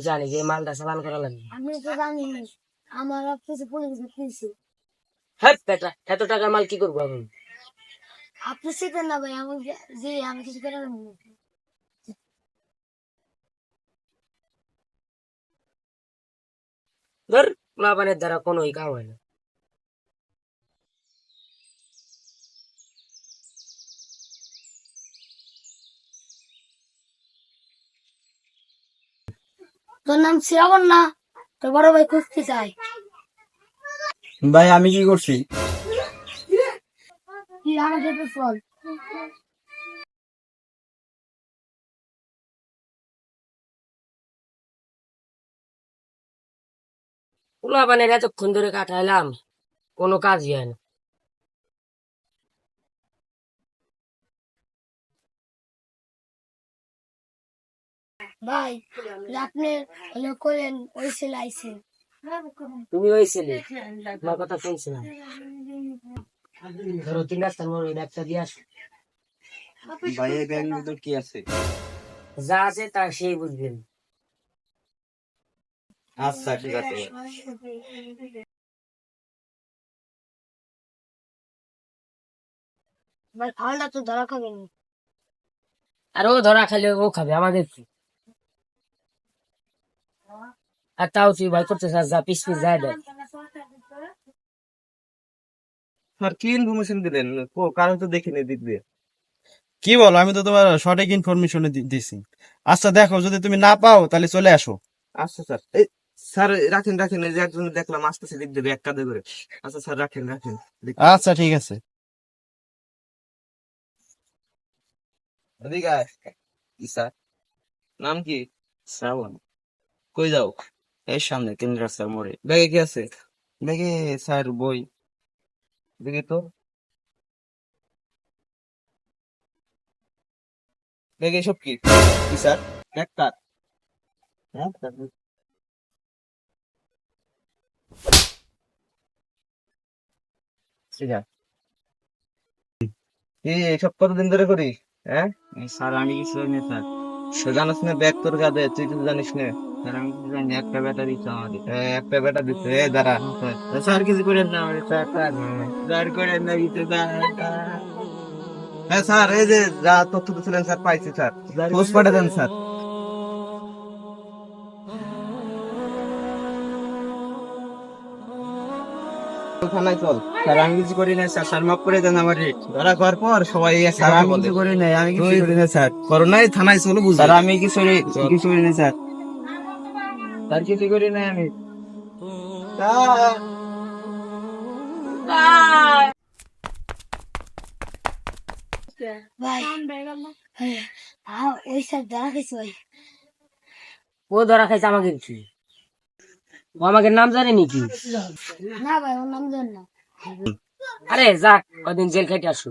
জানি যে মালটা চালান করা লাগবে। আমি তো জানি না, আমার অফিসে পুলিশ দিয়েছে। হ্যাঁ বেটা, এত টাকার মাল কি করবো আমি? আপনি শিখেন না ভাই, আমি যে আমি কিছু করে না। ধর পোলাপানের দ্বারা কোনোই কাম হয় না। তোর নাম শ্রাবণ না? তোর বড় ভাই খুঁজতে চাই। ভাই আমি কি করছি? কি আমাদের ফল? পোলাপানের এতক্ষণ ধরে কাটাইলাম, কোনো কাজই হয় না। ভাই আপনি হলো করেন ওই সেলাইছে। তুমি ওই ছেলে, তোমার কথা শুনছি না। ধরো 3 রাস্তার মোড়ে একটা দিয়ে আসো। ভাই এই ব্যাগের ভিতর কি আছে? যা আছে তা সেই বুঝবেন। আচ্ছা ঠিক আছে। ভাই খাওয়াটা তো ধরা খাবেন। আর ও ধরা খাইলে ও খাবে, আমাদের কি? আর তাও তুই ভয় করতে চাস, যা পিস পিস যায় দেখ। স্যার কি ইনফরমেশন দিলেন? কারণ তো দেখিনি দিক দিয়ে। কি বলো, আমি তো তোমার সঠিক ইনফরমেশন দিছি। আচ্ছা দেখো, যদি তুমি না পাও তাহলে চলে আসো। আচ্ছা স্যার, এই স্যার রাখেন রাখেন, এই যে একজন দেখলাম আসতেছে দিক দিয়ে এক কাঁধে করে। আচ্ছা স্যার রাখেন রাখেন। আচ্ছা ঠিক আছে। এদিকে আয়। কি স্যার? নাম কি? শ্রাবণ। কই যাও? এই সামনে 3 রাস্তার মোড়ে। ব্যাগে কি আছে? ব্যাগে স্যার বই। দেখি তো। ব্যাগে সব কি? কি স্যার? ব্যাগ কার? হ্যাঁ ঠিক আছে। এই এসব কতদিন ধরে করিস? হ্যাঁ স্যার আমি কিছু জানি না স্যার। সে জানিস না ব্যাগ তোর কাঁধে, তুই কিছু জানিস না? স্যার আমি কিছু জানি না, একটা ব্যাটা দিচ্ছে আমাদের। একটা বেটা দিচ্ছে, এ দাঁড়া। স্যার স্যার কিছু করেন না আমাদের, স্যার স্যার স্যার করেন না কিছু স্যার। হ্যাঁ স্যার, এই যে যা তথ্য দিচ্ছিলেন স্যার পাইছি স্যার, খোঁজ পাঠিয়ে দেন স্যার। থানায় চল। স্যার আমি কিছু করি না স্যার, স্যার মাফ করে দেন আমার। ধরা করার পর সবাই স্যার একসাথে আমি বলে কিছু করি নাই, আমি কিছু তুই করি না স্যার। করো নাই, থানায় চলো বুঝলি। স্যার আমি কিছু কিছু করি না স্যার, স্যার কিছু করি নাই আমি। ভাই ওই স্যার ধরা খাইছে ভাই। ও ধরা খাইছে, আমাকে কি? ও আমাকে নাম জানে নাকি? না ভাই ওর নাম জান না। আরে যাক, কদিন জেল খাইতে আসো।